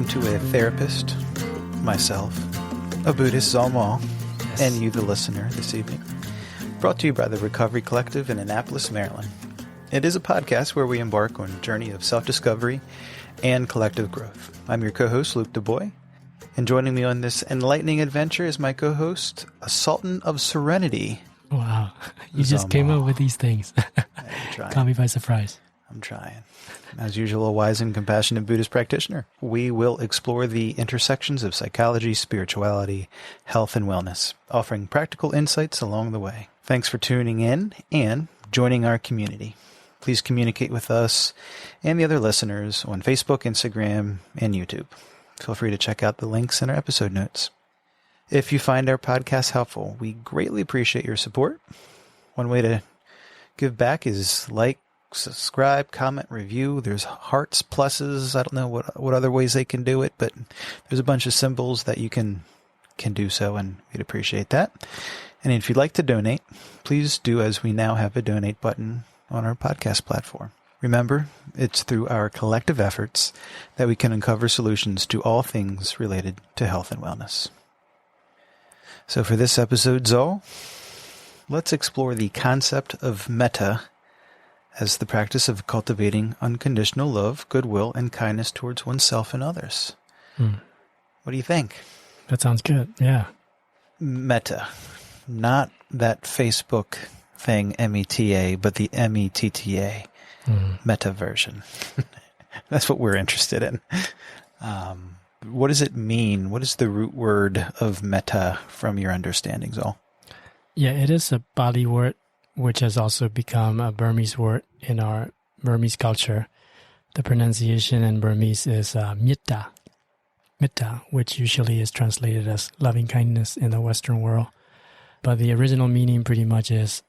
Welcome to a therapist, myself, a Buddhist, Zaw Maw, and you, the listener, this evening. Brought to you by the Recovery Collective in Annapolis, Maryland. It is a podcast where we embark on a journey of self-discovery and collective growth. I'm your co-host, Luke DuBois, and joining me on this enlightening adventure is my co-host, a Sultan of Serenity. Wow, you just came up with these things. Caught me by surprise. I'm trying. As usual, a wise and compassionate Buddhist practitioner. We will explore the intersections of psychology, spirituality, health, and wellness, offering practical insights along the way. Thanks for tuning in and joining our community. Please communicate with us and the other listeners on Facebook, Instagram, and YouTube. Feel free to check out the links in our episode notes. If you find our podcast helpful, we greatly appreciate your support. One way to give back is like, subscribe, comment, review. There's hearts, pluses. I don't know what other ways they can do it, but there's a bunch of symbols that you can do so, and we'd appreciate that. And if you'd like to donate, please do, as we now have a donate button on our podcast platform. Remember, it's through our collective efforts that we can uncover solutions to all things related to health and wellness. So for this episode, Zaw, let's explore the concept of Metta as the practice of cultivating unconditional love, goodwill, and kindness towards oneself and others. What do you think? That sounds good, yeah. Metta, not that Facebook thing, META, but the METTA, Metta version. That's what we're interested in. What does it mean? What is the root word of Metta from your understanding, Zaw? Yeah, it is a Pali word, which has also become a Burmese word in our Burmese culture. The pronunciation in Burmese is Metta, which usually is translated as loving kindness in the Western world. But the original meaning pretty much is,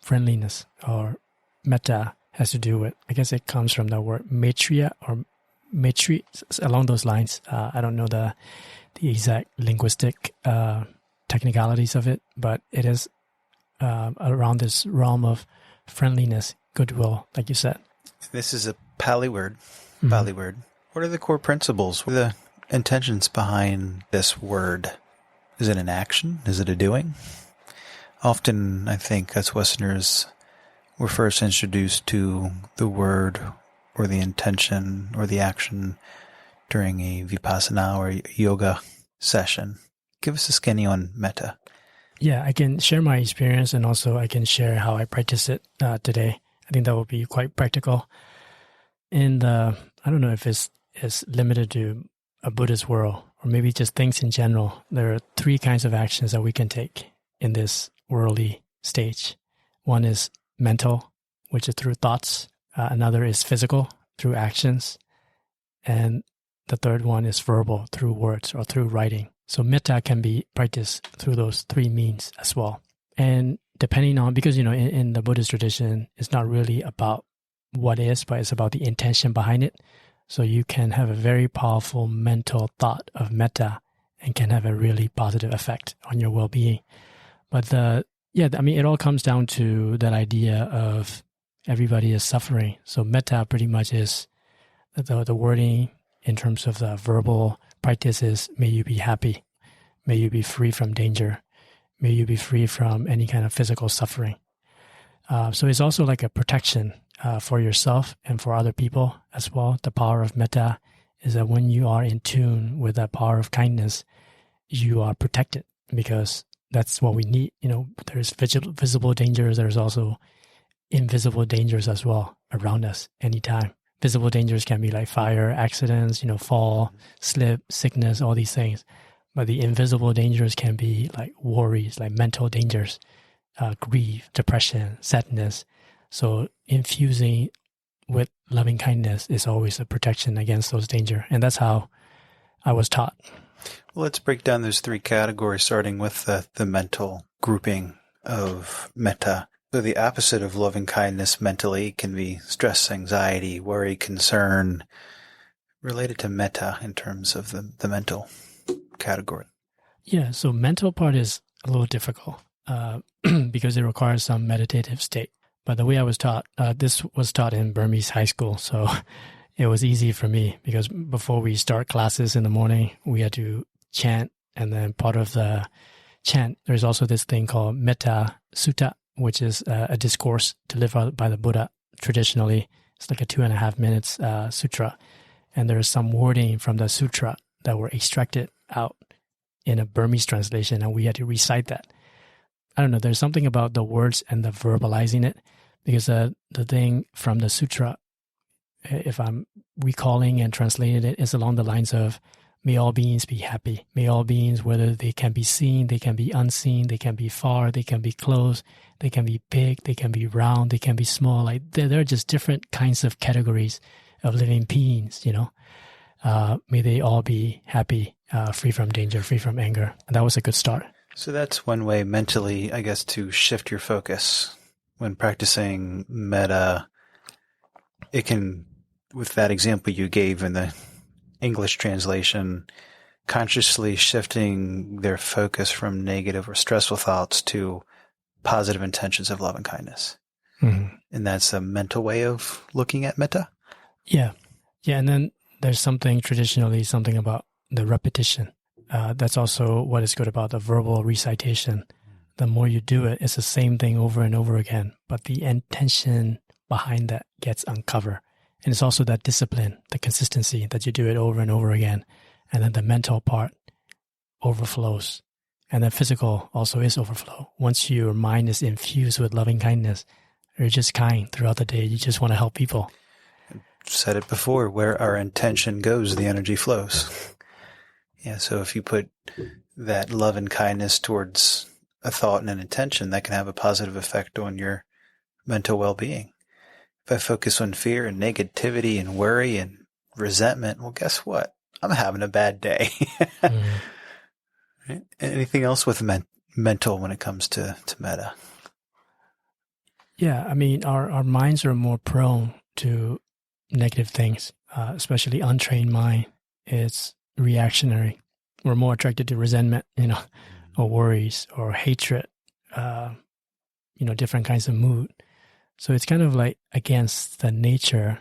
friendliness, or Metta has to do with, I guess it comes from the word maitreya or maitri, along those lines. I don't know the exact linguistic technicalities of it, but it is around this realm of friendliness, goodwill, like you said. This is a Pali word. What are the core principles? What are the intentions behind this word? Is it an action? Is it a doing? Often, I think, as Westerners, we're first introduced to the word or the intention or the action during a vipassana or yoga session. Give us a skinny on Metta. Yeah, I can share my experience, and also I can share how I practice it today. I think that will be quite practical. And I don't know if it's limited to a Buddhist world, or maybe just things in general. There are three kinds of actions that we can take in this worldly stage. One is mental, which is through thoughts. Another is physical, through actions. And the third one is verbal, through words or through writing. So metta can be practiced through those three means as well. And depending on, because, in the Buddhist tradition, it's not really about what is, but it's about the intention behind it. So you can have a very powerful mental thought of metta and can have a really positive effect on your well-being. But it all comes down to that idea of everybody is suffering. So metta pretty much is the wording in terms of the verbal practice is, may you be happy, may you be free from danger, may you be free from any kind of physical suffering. So it's also like a protection for yourself and for other people as well. The power of metta is that when you are in tune with that power of kindness, you are protected, because that's what we need. There's visible dangers. There's also invisible dangers as well around us anytime. Visible dangers can be like fire, accidents, fall, slip, sickness, all these things. But the invisible dangers can be like worries, like mental dangers, grief, depression, sadness. So infusing with loving kindness is always a protection against those dangers. And that's how I was taught. Well, let's break down those three categories, starting with the mental grouping of metta. So the opposite of loving kindness mentally can be stress, anxiety, worry, concern, related to metta in terms of the mental category. Yeah, so mental part is a little difficult because it requires some meditative state. But the way I was taught, this was taught in Burmese high school, so it was easy for me because before we start classes in the morning, we had to chant. And then part of the chant, there's also this thing called Metta Sutta, which is a discourse delivered by the Buddha traditionally. It's like a 2.5 minutes sutra. And there's some wording from the sutra that were extracted out in a Burmese translation, and we had to recite that. I don't know, there's something about the words and the verbalizing it, because the thing from the sutra, if I'm recalling and translating it, is along the lines of, may all beings be happy. May all beings, whether they can be seen, they can be unseen, they can be far, they can be close, they can be big, they can be round, they can be small. Like there are just different kinds of categories of living beings, may they all be happy, free from danger, free from anger. And that was a good start. So that's one way mentally, I guess, to shift your focus. When practicing metta, it can, with that example you gave in the English translation, consciously shifting their focus from negative or stressful thoughts to positive intentions of love and kindness. Mm-hmm. And that's a mental way of looking at metta? Yeah. Yeah. And then there's something about the repetition. That's also what is good about the verbal recitation. The more you do it, it's the same thing over and over again, but the intention behind that gets uncovered. And it's also that discipline, the consistency that you do it over and over again. And then the mental part overflows. And the physical also is overflow. Once your mind is infused with loving kindness, you're just kind throughout the day. You just want to help people. Said it before, where our intention goes, the energy flows. Yeah, so if you put that love and kindness towards a thought and an intention, that can have a positive effect on your mental well-being. If I focus on fear and negativity and worry and resentment, well, guess what? I'm having a bad day. Right? Anything else with mental when it comes to metta? Yeah, I mean, our minds are more prone to negative things, especially untrained mind. It's reactionary. We're more attracted to resentment, or worries or hatred, different kinds of mood. So it's kind of like against the nature.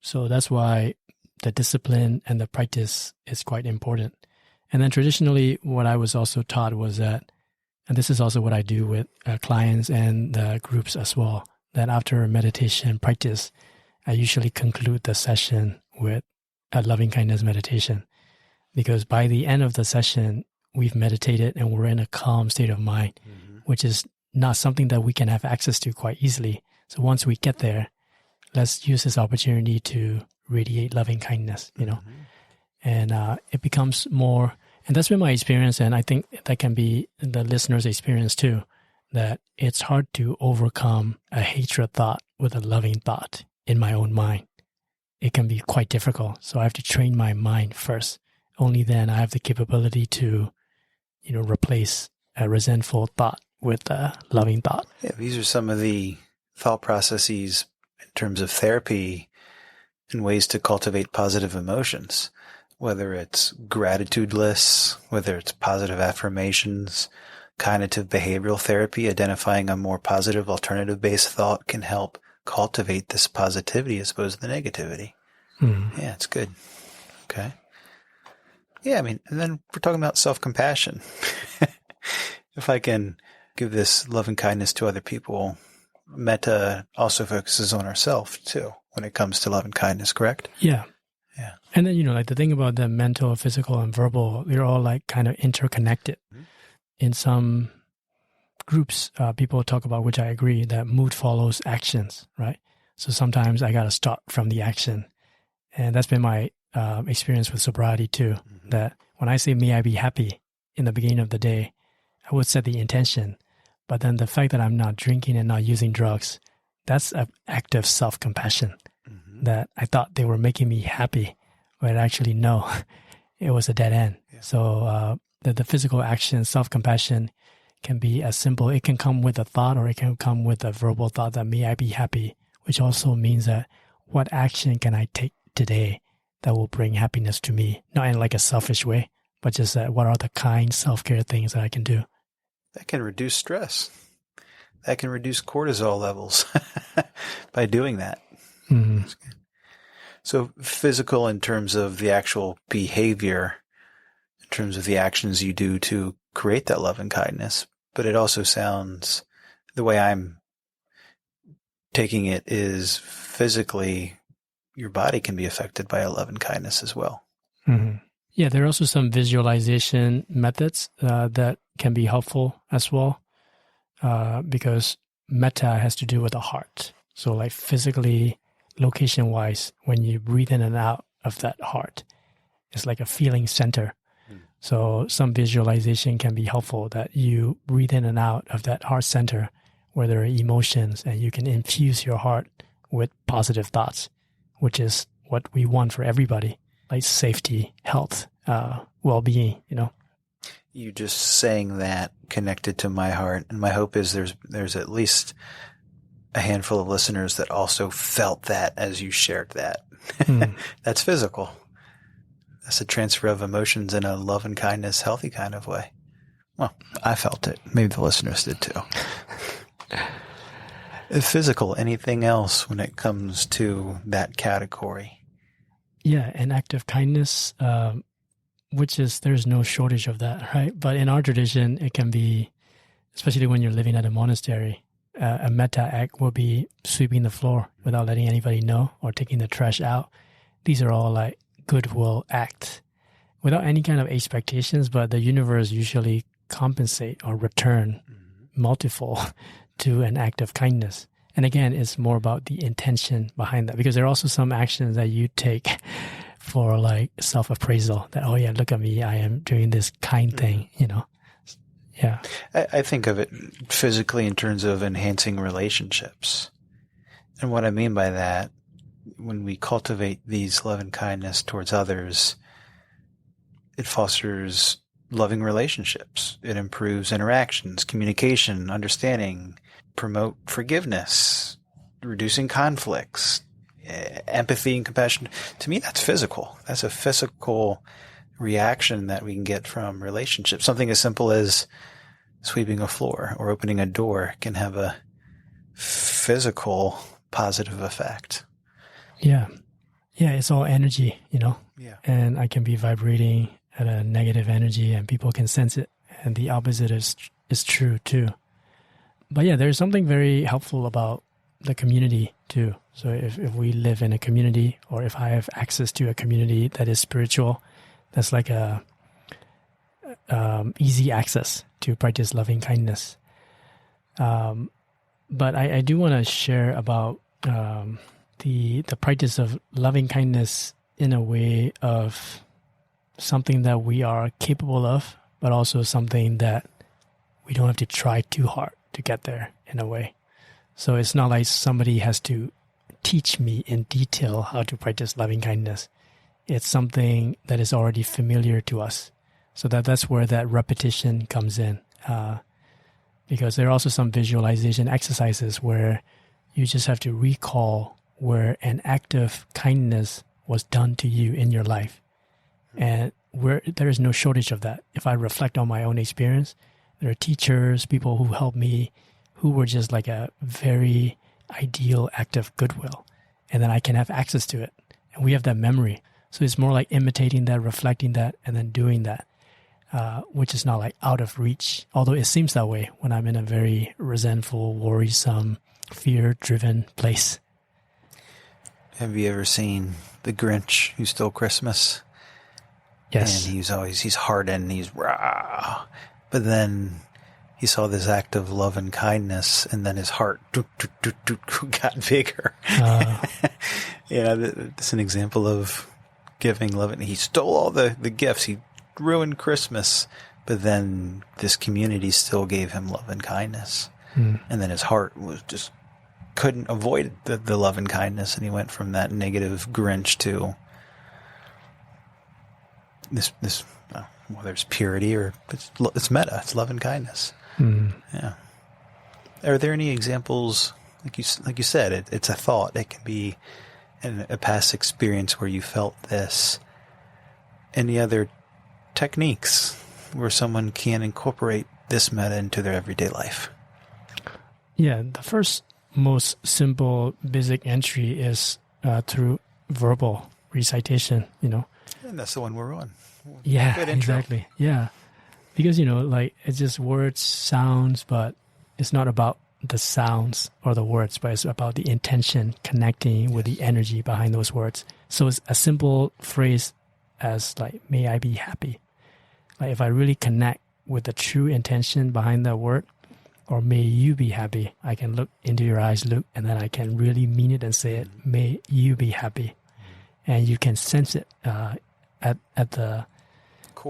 So that's why the discipline and the practice is quite important. And then traditionally, what I was also taught was that, and this is also what I do with clients and the groups as well, that after meditation practice, I usually conclude the session with a loving kindness meditation. Because by the end of the session, we've meditated and we're in a calm state of mind, which is not something that we can have access to quite easily. So once we get there, let's use this opportunity to radiate loving kindness, and it becomes more, and that's been my experience, and I think that can be the listener's experience too, that it's hard to overcome a hatred thought with a loving thought in my own mind. It can be quite difficult. So I have to train my mind first. Only then I have the capability to, replace a resentful thought with a loving thought. Yeah, these are some of the thought processes in terms of therapy and ways to cultivate positive emotions, whether it's gratitude lists, whether it's positive affirmations, cognitive behavioral therapy, identifying a more positive alternative-based thought can help cultivate this positivity as opposed to the negativity. Yeah, it's good. Okay. Yeah, I mean, and then we're talking about self-compassion. If I can give this love and kindness to other people, metta also focuses on ourselves too when it comes to love and kindness, correct? Yeah. Yeah. And then, like the thing about the mental, physical, and verbal, they're all like kind of interconnected. In some groups, people talk about, which I agree, that mood follows actions, right? So sometimes I got to start from the action. And that's been my experience with sobriety too, that when I say, may I be happy in the beginning of the day, I would set the intention. But then the fact that I'm not drinking and not using drugs, that's an act of self-compassion, that I thought they were making me happy, but actually, no, it was a dead end. Yeah. So the physical action, self-compassion, can be as simple. It can come with a thought, or it can come with a verbal thought that may I be happy, which also means that what action can I take today that will bring happiness to me? Not in like a selfish way, but just what are the kind self-care things that I can do? That can reduce stress. That can reduce cortisol levels by doing that. So physical in terms of the actual behavior, in terms of the actions you do to create that love and kindness. But it also sounds, the way I'm taking it is physically, your body can be affected by a love and kindness as well. Mm-hmm. Yeah, there are also some visualization methods that can be helpful as well, because Metta has to do with the heart. So like physically, location-wise, when you breathe in and out of that heart, it's like a feeling center. So some visualization can be helpful, that you breathe in and out of that heart center where there are emotions, and you can infuse your heart with positive thoughts, which is what we want for everybody, like safety, health, well-being, You just saying that connected to my heart, and my hope is there's at least a handful of listeners that also felt that as you shared that. That's physical. That's a transfer of emotions in a love and kindness, healthy kind of way. Well, I felt it. Maybe the listeners did too. Physical, anything else when it comes to that category? Yeah, an act of kindness, which is, there's no shortage of that, right? But in our tradition, it can be, especially when you're living at a monastery, a metta act will be sweeping the floor without letting anybody know, or taking the trash out. These are all like goodwill acts without any kind of expectations, but the universe usually compensate or return multiple to an act of kindness. And again, it's more about the intention behind that, because there are also some actions that you take for like self-appraisal, that, oh yeah, look at me, I am doing this kind thing, Yeah. I think of it physically in terms of enhancing relationships. And what I mean by that, when we cultivate these love and kindness towards others, it fosters loving relationships. It improves interactions, communication, understanding, promote forgiveness, reducing conflicts, empathy and compassion. To me, that's physical. That's a physical reaction that we can get from relationships. Something as simple as sweeping a floor or opening a door can have a physical positive effect. Yeah. Yeah, it's all energy, Yeah. And I can be vibrating at a negative energy and people can sense it. And the opposite is true too. But yeah, there's something very helpful about the community too. So if we live in a community, or if I have access to a community that is spiritual, that's like a easy access to practice loving kindness. But I do want to share about the practice of loving kindness in a way of something that we are capable of, but also something that we don't have to try too hard to get there in a way. So it's not like somebody has to teach me in detail how to practice loving kindness. It's something that is already familiar to us. So that's where that repetition comes in. Because there are also some visualization exercises where you just have to recall where an act of kindness was done to you in your life. And where there is no shortage of that. If I reflect on my own experience, there are teachers, people who helped me, who were just like a very ideal act of goodwill. And then I can have access to it. And we have that memory. So it's more like imitating that, reflecting that, and then doing that, which is not like out of reach. Although it seems that way when I'm in a very resentful, worrisome, fear-driven place. Have you ever seen The Grinch Who Stole Christmas? Yes. And he's hardened, he's rah. But then he saw this act of love and kindness, and then his heart got bigger. It's an example of giving love. And he stole all the gifts. He ruined Christmas. But then this community still gave him love and kindness. And then his heart was just couldn't avoid the love and kindness. And he went from that negative Grinch to this whether it's purity or it's metta, it's love and kindness. Yeah. Are there any examples, like you said, it's a thought. It can be a past experience where you felt this. Any other techniques where someone can incorporate this metta into their everyday life? Yeah, the first most simple basic entry is through verbal recitation, And that's the one we're on. Yeah, Good intro. exactly. Yeah. Because, it's just words, sounds, but it's not about the sounds or the words, but it's about the intention connecting with the energy behind those words. So it's a simple phrase as like, may I be happy. Like if I really connect with the true intention behind that word, or may you be happy, I can look into your eyes, look, and then I can really mean it and say it, may you be happy. And you can sense it at the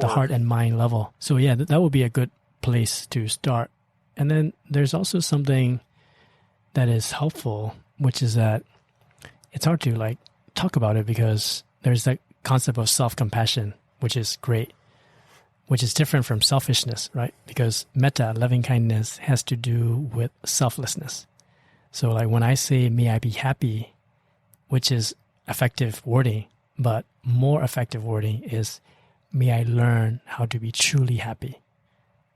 heart and mind level. So yeah, that would be a good place to start. And then there's also something that is helpful, which is that it's hard to like talk about it because there's that concept of self-compassion, which is great, which is different from selfishness, right? Because metta, loving kindness, has to do with selflessness. So like when I say, may I be happy, which is effective wording, but more effective wording is, may I learn how to be truly happy,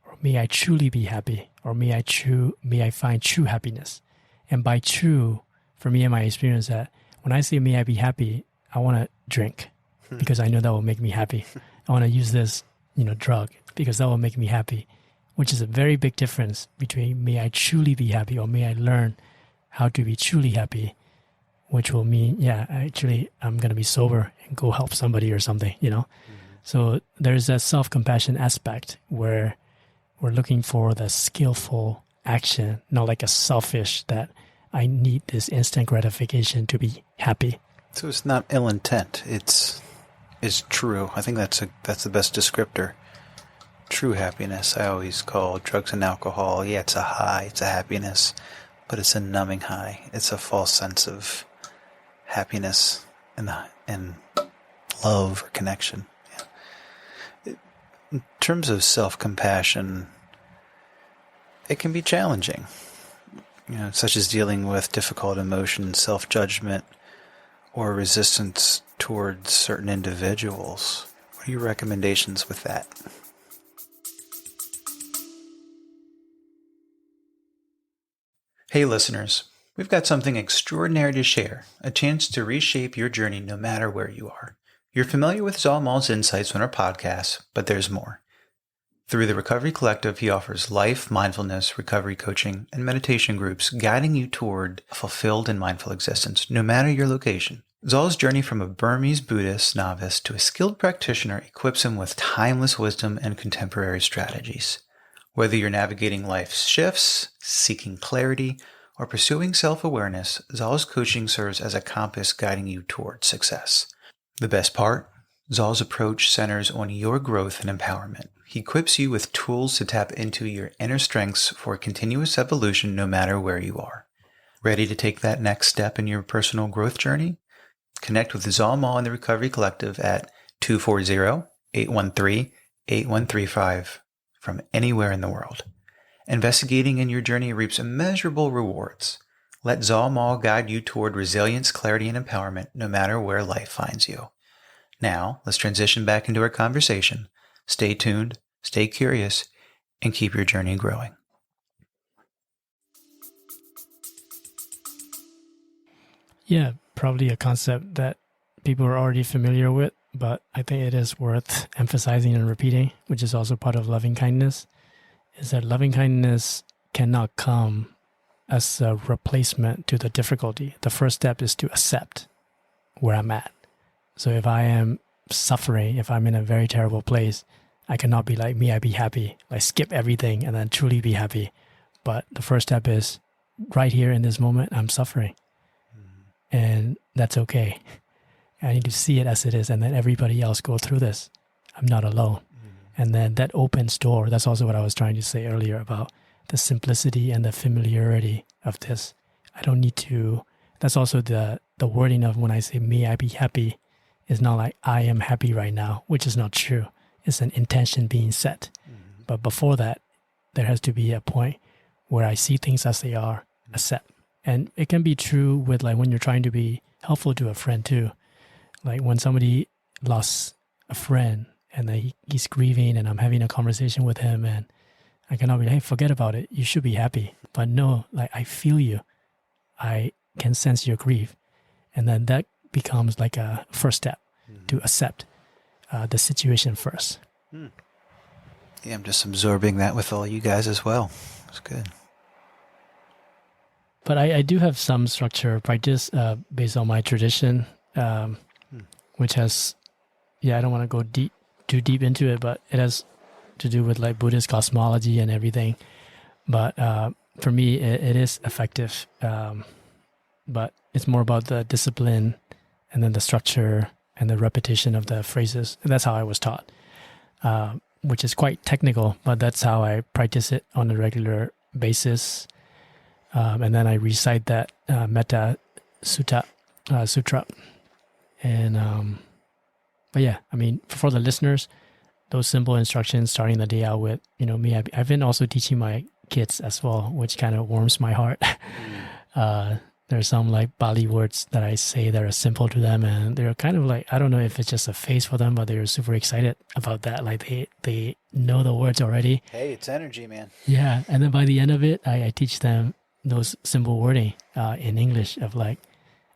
or may I truly be happy, or may I find true happiness. And by true, for me and my experience, that when I say may I be happy, I want to drink because I know that will make me happy. I want to use this, drug because that will make me happy, which is a very big difference between may I truly be happy or may I learn how to be truly happy, which will mean, I'm going to be sober and go help somebody or something, So there's a self-compassion aspect where we're looking for the skillful action, not like a selfish that I need this instant gratification to be happy. So it's not ill intent. It's true. I think that's the best descriptor. True happiness. I always call drugs and alcohol. Yeah, it's a high. It's a happiness, but it's a numbing high. It's a false sense of happiness and love or connection. In terms of self-compassion, it can be challenging, such as dealing with difficult emotions, self-judgment, or resistance towards certain individuals. What are your recommendations with that? Hey listeners, we've got something extraordinary to share, a chance to reshape your journey no matter where you are. You're familiar with Zaw Maw's insights on our podcast, but there's more. Through the Recovery Collective, he offers life, mindfulness, recovery coaching, and meditation groups guiding you toward a fulfilled and mindful existence, no matter your location. Zaw's journey from a Burmese Buddhist novice to a skilled practitioner equips him with timeless wisdom and contemporary strategies. Whether you're navigating life's shifts, seeking clarity, or pursuing self-awareness, Zaw's coaching serves as a compass guiding you toward success. The best part? Zaw's approach centers on your growth and empowerment. He equips you with tools to tap into your inner strengths for continuous evolution no matter where you are. Ready to take that next step in your personal growth journey? Connect with Zaw Maw and the Recovery Collective at 240-813-8135 from anywhere in the world. Investigating in your journey reaps immeasurable rewards. Let Zaw Maw guide you toward resilience, clarity, and empowerment no matter where life finds you. Now, let's transition back into our conversation. Stay tuned, stay curious, and keep your journey growing. Yeah, probably a concept that people are already familiar with, but I think it is worth emphasizing and repeating, which is also part of loving kindness, is that loving kindness cannot come as a replacement to the difficulty. The first step is to accept where I'm at. So if I am suffering, if I'm in a very terrible place, I cannot be like, may I be happy, like skip everything and then truly be happy. But the first step is right here in this moment, I'm suffering. And that's okay. I need to see it as it is and let everybody else go through this. I'm not alone. And then that opens door. That's also what I was trying to say earlier about the simplicity and the familiarity of this. I don't need to, that's also the wording of when I say, may I be happy, is not like I am happy right now, which is not true. It's an intention being set. But before that, there has to be a point where I see things as they are, accept. And it can be true with like when you're trying to be helpful to a friend too. Like when somebody lost a friend and he's grieving and I'm having a conversation with him and I cannot be like, hey, forget about it. You should be happy. But no, like I feel you. I can sense your grief. And then that becomes like a first step to accept the situation first. Yeah, I'm just absorbing that with all you guys as well. It's good. But I do have some structure practice based on my tradition, which has, I don't want to go too deep into it, but it has to do with like Buddhist cosmology and everything. But for me, it is effective. But it's more about the discipline and then the structure and the repetition of the phrases. And that's how I was taught, which is quite technical, but that's how I practice it on a regular basis. And then I recite that Metta sutra. And, but yeah, I mean, for the listeners, those simple instructions, starting the day out with, me, I've been also teaching my kids as well, which kind of warms my heart. There's some like Pali words that I say that are simple to them, and they're kind of like, I don't know if it's just a phase for them, but they're super excited about that. Like they know the words already. Hey, it's energy, man. Yeah. And then by the end of it, I teach them those simple wording in English of like,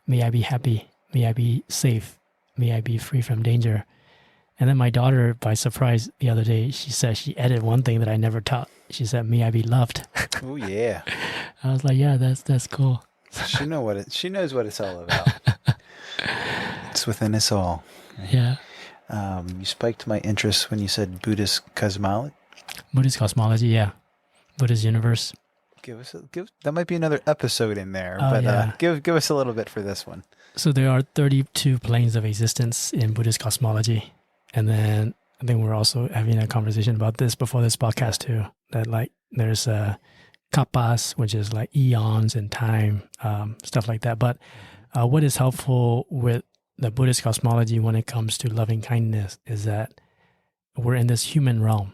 may I be happy, may I be safe, may I be free from danger. And then my daughter, by surprise, the other day, she said she added one thing that I never taught. She said, may I be loved. Oh, yeah. I was like, yeah, that's cool. She knows what it's all about. It's within us all. Yeah. You spiked my interest when you said Buddhist cosmology. Buddhist cosmology, yeah. Buddhist universe. That might be another episode in there, but give us a little bit for this one. So there are 32 planes of existence in Buddhist cosmology. And then I think we're also having a conversation about this before this podcast too, that like there's kappas, which is like eons and time, stuff like that. But what is helpful with the Buddhist cosmology when it comes to loving kindness is that we're in this human realm.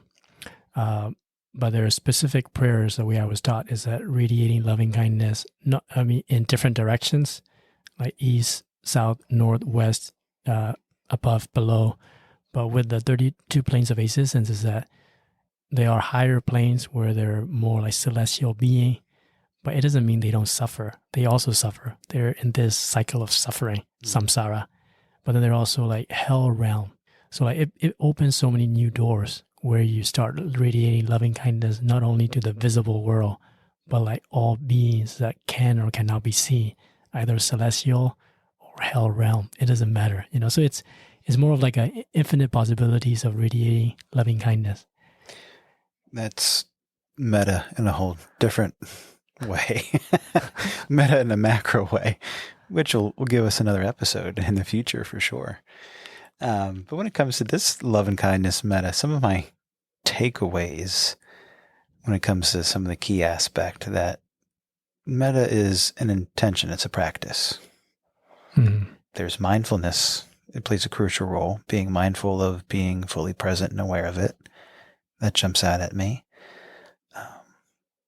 But there are specific prayers. The way I was taught is that radiating loving kindness, in different directions, like east, south, north, west, above, below. But with the 32 planes of existence is that they are higher planes where they're more like celestial being, but it doesn't mean they don't suffer. They also suffer. They're in this cycle of suffering, samsara. But then they're also like hell realm. So like it opens so many new doors where you start radiating loving kindness, not only to the visible world, but like all beings that can or cannot be seen, either celestial or hell realm. It doesn't matter, So it's more of like a infinite possibilities of radiating loving kindness. That's meta in a whole different way. Meta in a macro way, which will give us another episode in the future for sure. But when it comes to this love and kindness meta, some of my takeaways when it comes to some of the key aspect that meta is an intention. It's a practice. There's mindfulness. It plays a crucial role, being mindful of being fully present and aware of it. That jumps out at me.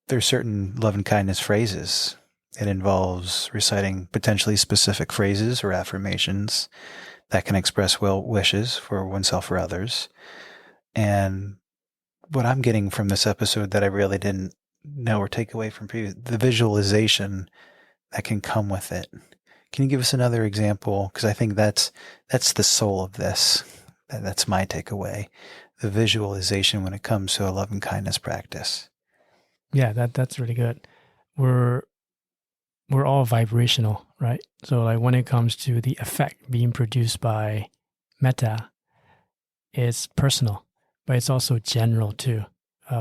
There's certain love and kindness phrases. It involves reciting potentially specific phrases or affirmations that can express well wishes for oneself or others. And what I'm getting from this episode that I really didn't know or take away from previous, the visualization that can come with it. Can you give us another example? Because I think that's the soul of this. That's my takeaway. The visualization when it comes to a love and kindness practice. Yeah, that's really good. We're all vibrational, right? So like when it comes to the effect being produced by metta, it's personal, but it's also general too.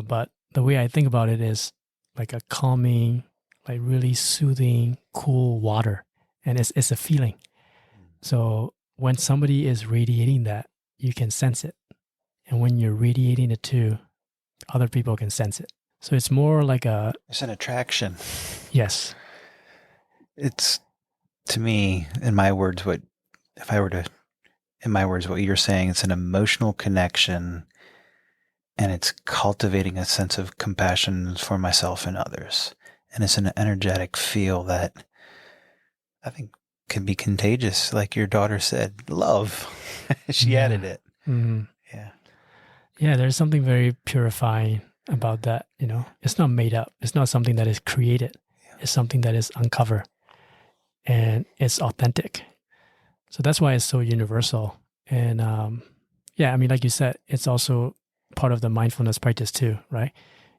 But the way I think about it is like a calming, like really soothing, cool water. And it's a feeling. So when somebody is radiating that, you can sense it. And when you're radiating it too, other people can sense it. So it's more like it's an attraction. Yes. It's, to me, in my words, what you're saying, it's an emotional connection, and it's cultivating a sense of compassion for myself and others. And it's an energetic feel that I think can be contagious, like your daughter said. Love. She added it. Mm-hmm. Yeah. Yeah, there's something very purifying about that, It's not made up. It's not something that is created. It's something that is uncovered. And it's authentic. So that's why it's so universal. And yeah, I mean, like you said, it's also part of the mindfulness practice too, right?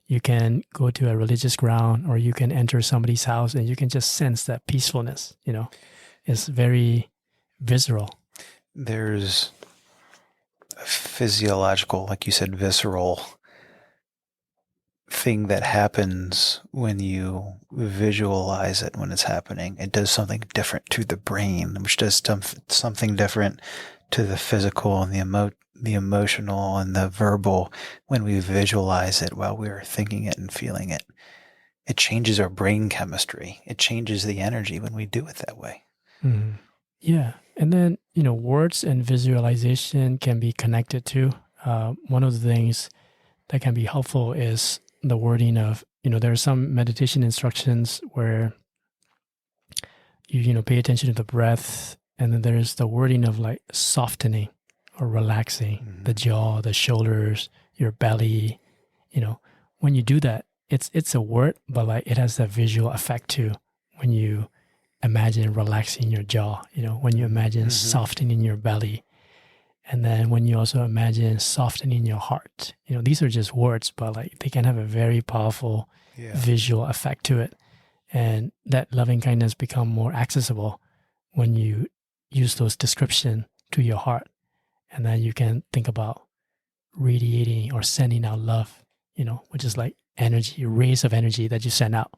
You can go to a religious ground, or you can enter somebody's house and you can just sense that peacefulness, It's very visceral. There's a physiological, like you said, visceral thing that happens when you visualize it when it's happening. It does something different to the brain, which does something different to the physical and the emotional and the verbal when we visualize it while we're thinking it and feeling it. It changes our brain chemistry. It changes the energy when we do it that way. Mm. Yeah. And then, words and visualization can be connected too. One of the things that can be helpful is the wording of, there are some meditation instructions where you pay attention to the breath, and then there's the wording of like softening or relaxing the jaw, the shoulders, your belly. When you do that, it's a word, but like it has that visual effect too. When you imagine relaxing your jaw, when you imagine softening your belly, and then when you also imagine softening your heart, these are just words, but like they can have a very powerful visual effect to it. And that loving kindness become more accessible when you use those description to your heart. And then you can think about radiating or sending out love, which is like energy, rays of energy that you send out.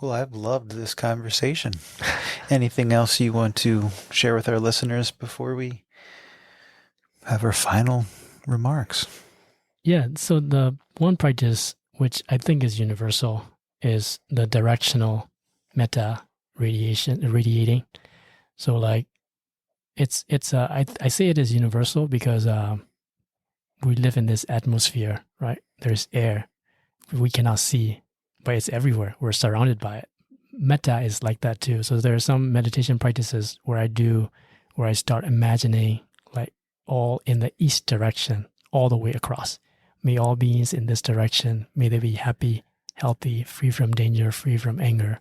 Well, I've loved this conversation. Anything else you want to share with our listeners before we have our final remarks? Yeah, so the one practice, which I think is universal, is the directional metta radiating. So like, I say it is universal because we live in this atmosphere, right? There's air we cannot see, but it's everywhere. We're surrounded by it. Metta is like that too. So there are some meditation practices where I start imagining like all in the east direction, all the way across. May all beings in this direction, may they be happy, healthy, free from danger, free from anger.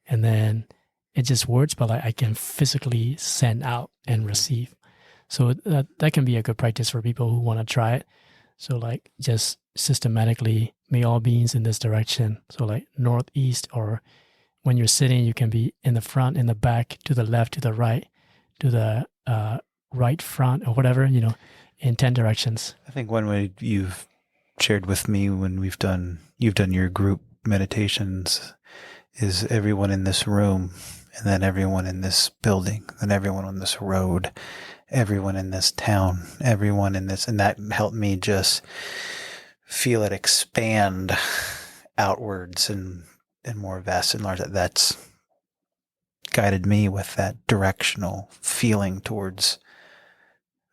And then it's just words, but like I can physically send out and receive. So that can be a good practice for people who want to try it. So like just systematically, may all beings in this direction. So like northeast, or when you're sitting, you can be in the front, in the back, to the left, to the right, to the right front, or whatever, in 10 directions. I think one way you've shared with me when you've done your group meditations is everyone in this room, and then everyone in this building, and everyone on this road, everyone in this town, everyone in this, and that helped me just feel it expand outwards and more vast and large. That's guided me with that directional feeling towards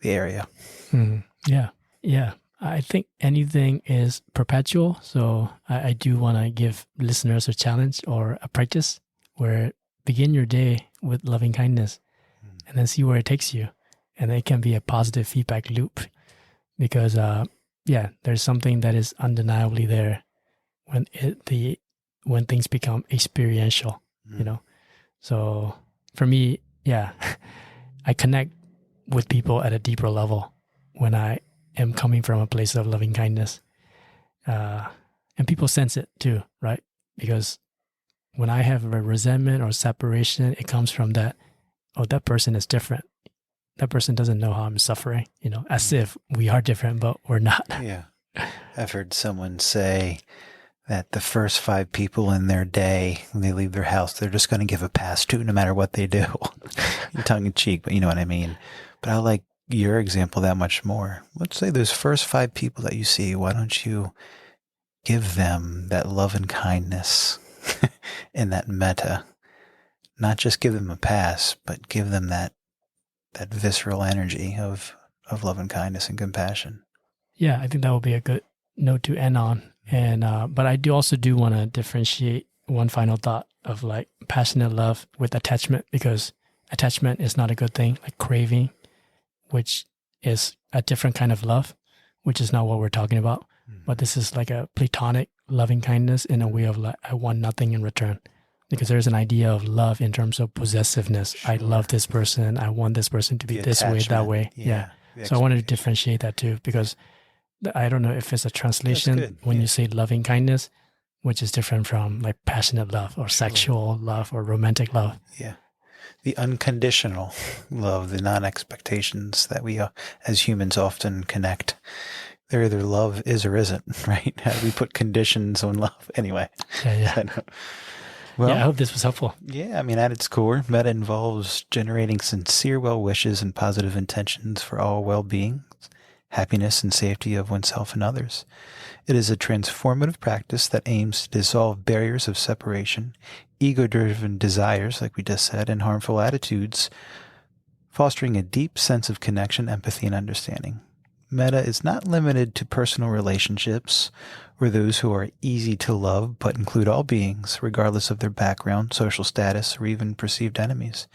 the area. Yeah. I think anything is perpetual. So I do want to give listeners a challenge or a practice where begin your day with loving kindness and then see where it takes you. And it can be a positive feedback loop because, there's something that is undeniably there when things become experiential, So for me, I connect with people at a deeper level when I am coming from a place of loving kindness. And people sense it too, right? Because when I have a resentment or separation, it comes from that person is different. That person doesn't know how I'm suffering, as if we are different, but we're not. Yeah. I've heard someone say that the first 5 people in their day, when they leave their house, they're just going to give a pass to no matter what they do. Tongue in cheek, but you know what I mean. But I like your example that much more. Let's say those first 5 people that you see, why don't you give them that love and kindness and that metta? Not just give them a pass, but give them that visceral energy of love and kindness and compassion. Yeah, I think that would be a good note to end on. And but I also want to differentiate one final thought of like passionate love with attachment, because attachment is not a good thing, like craving, which is a different kind of love, which is not what we're talking about. But this is like a platonic loving kindness in a way of like, I want nothing in return. Because there's an idea of love in terms of possessiveness. Sure. I love this person. I want this person to be The this way, that attachment. way. Yeah. So I wanted to differentiate that too, because I don't know if it's a translation when you say loving kindness, which is different from like passionate love or sexual love or romantic love. Yeah. The unconditional love, the non-expectations that we as humans often connect. They're either love is or isn't, right? How do we put conditions on love? Anyway. Yeah. Well, I hope this was helpful. Yeah, I mean, at its core, Metta involves generating sincere well wishes and positive intentions for all well-being, happiness, and safety of oneself and others. It is a transformative practice that aims to dissolve barriers of separation, ego-driven desires, like we just said, and harmful attitudes, fostering a deep sense of connection, empathy, and understanding. Metta is not limited to personal relationships or those who are easy to love, but include all beings, regardless of their background, social status, or even perceived enemies.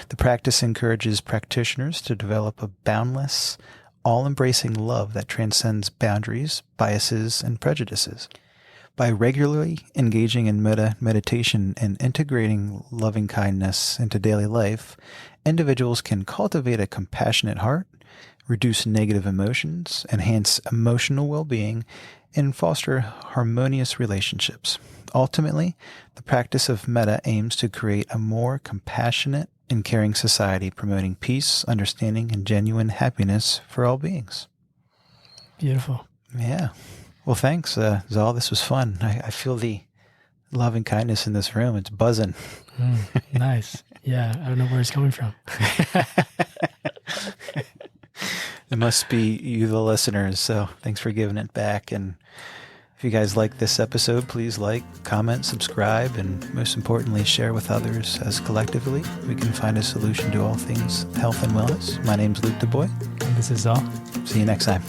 The practice encourages practitioners to develop a boundless, all-embracing love that transcends boundaries, biases, and prejudices. By regularly engaging in metta meditation and integrating loving kindness into daily life, individuals can cultivate a compassionate heart, reduce negative emotions, enhance emotional well-being, and foster harmonious relationships. Ultimately, the practice of metta aims to create a more compassionate and caring society, promoting peace, understanding, and genuine happiness for all beings. Beautiful. Yeah. Well, thanks, Zaw. This was fun. I feel the love and kindness in this room. It's buzzing. Nice. Yeah, I don't know where it's coming from. It must be you, the listeners. So thanks for giving it back. And if you guys like this episode, please like, comment, subscribe, and most importantly, share with others, as collectively we can find a solution to all things health and wellness. My name's Luke Du Bois. And this is Zaw. See you next time.